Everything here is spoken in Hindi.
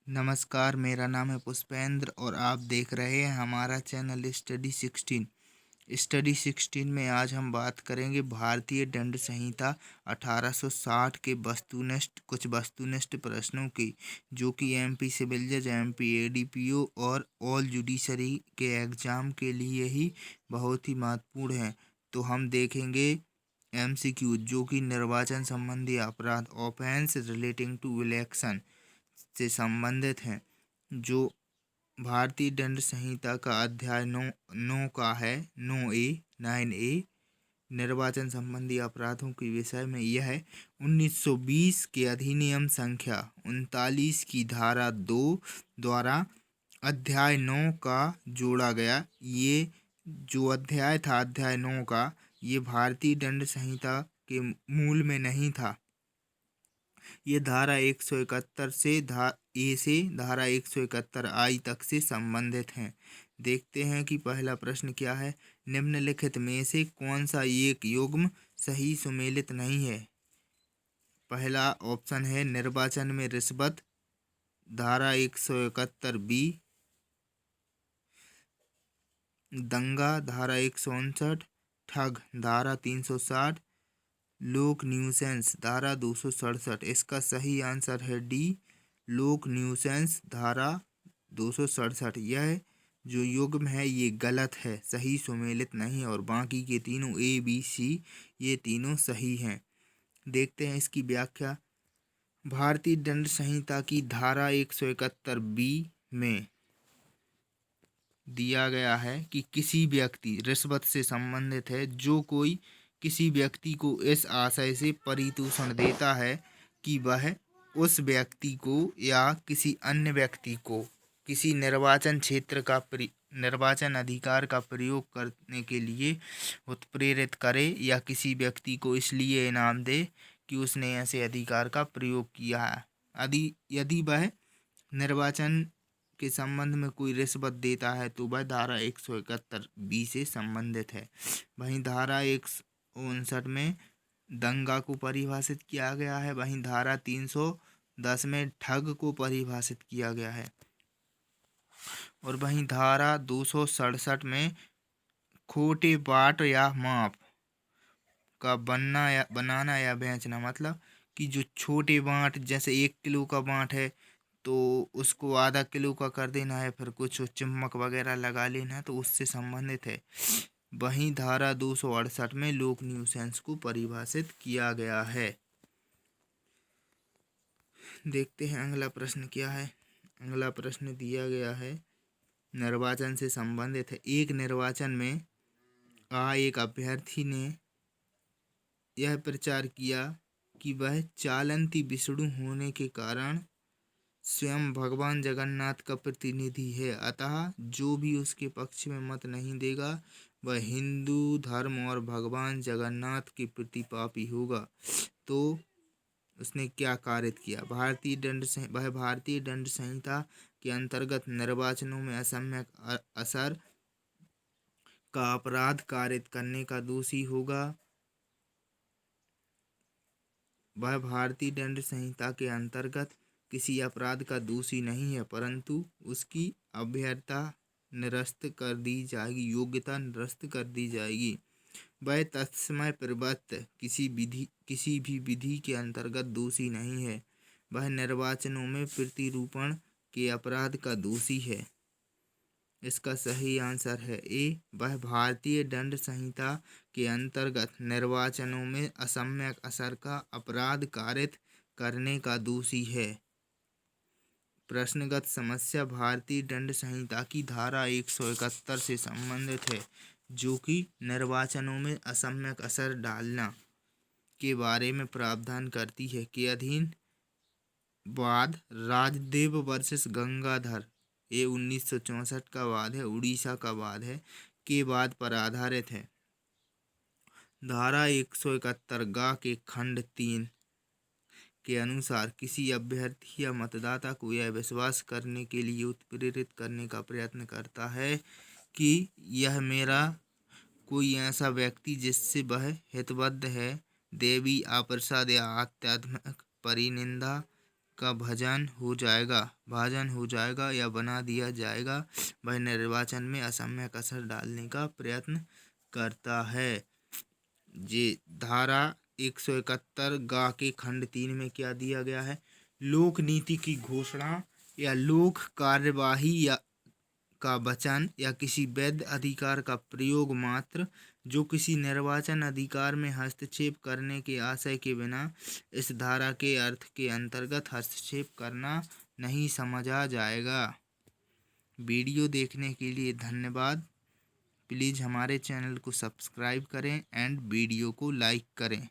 नमस्कार, मेरा नाम है पुष्पेंद्र और आप देख रहे हैं हमारा चैनल स्टडी 16। स्टडी 16 में आज हम बात करेंगे भारतीय दंड संहिता 1860 के कुछ वस्तुनिष्ठ प्रश्नों की, जो कि एमपी सिविल जज, एमपी एडीपीओ और ऑल जुडिशरी के एग्ज़ाम के लिए ही बहुत ही महत्वपूर्ण हैं। तो हम देखेंगे एमसीक्यू, जो कि निर्वाचन संबंधी अपराध, ऑफेंस रिलेटिंग टू इलेक्शन से संबंधित हैं, जो भारतीय दंड संहिता का अध्याय 9 का है। 9A निर्वाचन संबंधी अपराधों के विषय में यह है 1920 के अधिनियम संख्या 39 की धारा 2 द्वारा अध्याय 9 का जोड़ा गया। ये जो अध्याय था, अध्याय 9 का, ये भारतीय दंड संहिता के मूल में नहीं था। ये धारा 171 से धारा 171I तक से संबंधित हैं। देखते हैं कि पहला प्रश्न क्या है। निम्नलिखित में से कौन सा एक युग्म सही सुमेलित नहीं है? पहला ऑप्शन है निर्वाचन में रिश्वत, धारा 171B, दंगा, धारा 159, ठग, धारा 360, लोक न्यूसेंस, धारा 267। इसका सही आंसर है डी, लोक न्यूसेंस, धारा 267। यह जो युग्म है ये गलत है, सही सुमेलित नहीं है, और बाकी के तीनों ए बी सी ये तीनों सही हैं। देखते हैं इसकी व्याख्या। भारतीय दंड संहिता की धारा 171B में दिया गया है कि किसी व्यक्ति, रिश्वत से संबंधित है, जो कोई किसी व्यक्ति को इस आशय से परितोषण देता है कि वह उस व्यक्ति को या किसी अन्य व्यक्ति को किसी निर्वाचन क्षेत्र का निर्वाचन अधिकार का प्रयोग करने के लिए उत्प्रेरित करे, या किसी व्यक्ति को इसलिए इनाम दे कि उसने ऐसे अधिकार का प्रयोग किया है। यदि वह निर्वाचन के संबंध में कोई रिश्वत देता है तो वह धारा 171B से संबंधित है। वहीं धारा 159 में दंगा को परिभाषित किया गया है। वहीं धारा 310 में ठग को परिभाषित किया गया है। और वहीं धारा 267 में खोटे बाट या माप का बनाना या बेचना, मतलब कि जो छोटे बांट, जैसे 1 किलो का बांट है तो उसको आधा किलो का कर देना है, फिर कुछ चम्मक वगैरह लगा लेना है, तो उससे संबंधित है। वहीं धारा 268 में लोक न्यूसेंस को परिभाषित किया गया है। देखते हैं अगला प्रश्न क्या है। अगला प्रश्न दिया गया है, निर्वाचन से संबंधित है। एक निर्वाचन में एक अभ्यर्थी ने यह प्रचार किया कि वह चालंती विष्णु होने के कारण स्वयं भगवान जगन्नाथ का प्रतिनिधि है, अतः जो भी उसके पक्ष में मत नहीं देगा वह हिंदू धर्म और भगवान जगन्नाथ के प्रति पापी होगा। तो उसने क्या कारित किया? वह भारतीय दंड संहिता के अंतर्गत निर्वाचनों में असम्यक असर का अपराध कारित करने का दोषी होगा। वह भारतीय दंड संहिता के अंतर्गत किसी अपराध का दोषी नहीं है, परंतु उसकी अभ्यर्ता निरस्त कर दी जाएगी, योग्यता निरस्त कर दी जाएगी। वह तत्समय प्रवृत्त किसी भी विधि के अंतर्गत दोषी नहीं है। वह निर्वाचनों में प्रतिरूपण के अपराध का दोषी है। इसका सही आंसर है ए, वह भारतीय दंड संहिता के अंतर्गत निर्वाचनों में असम्यक असर का अपराध कारित करने का दोषी है। प्रश्नगत समस्या भारतीय दंड संहिता की धारा 171 से संबंधित है, जो कि निर्वाचनों में असम्यक असर डालना के बारे में प्रावधान करती है, के अधीन वाद राजदेव वर्सेस गंगाधर, ये 1964 का वाद है, उड़ीसा का वाद है, के वाद पर आधारित है। धारा 171 के खंड 3 के अनुसार किसी अभ्यर्थी या मतदाता को यह विश्वास करने के लिए उत्प्रेरित करने का प्रयत्न करता है कि यह मेरा कोई ऐसा व्यक्ति जिससे वह हितबद्ध है, देवी अप्रसाद या आध्यात्मिक परिनिंदा का भाजन हो जाएगा या बना दिया जाएगा, वह निर्वाचन में असम्यक असर डालने का प्रयत्न करता है। ये धारा 171 गा के खंड 3 में क्या दिया गया है? लोक नीति की घोषणा या लोक कार्यवाही या का वचन या किसी वैध अधिकार का प्रयोग मात्र, जो किसी निर्वाचन अधिकार में हस्तक्षेप करने के आशय के बिना इस धारा के अर्थ के अंतर्गत हस्तक्षेप करना नहीं समझा जाएगा। वीडियो देखने के लिए धन्यवाद। प्लीज़ हमारे चैनल को सब्सक्राइब करें एंड वीडियो को लाइक करें।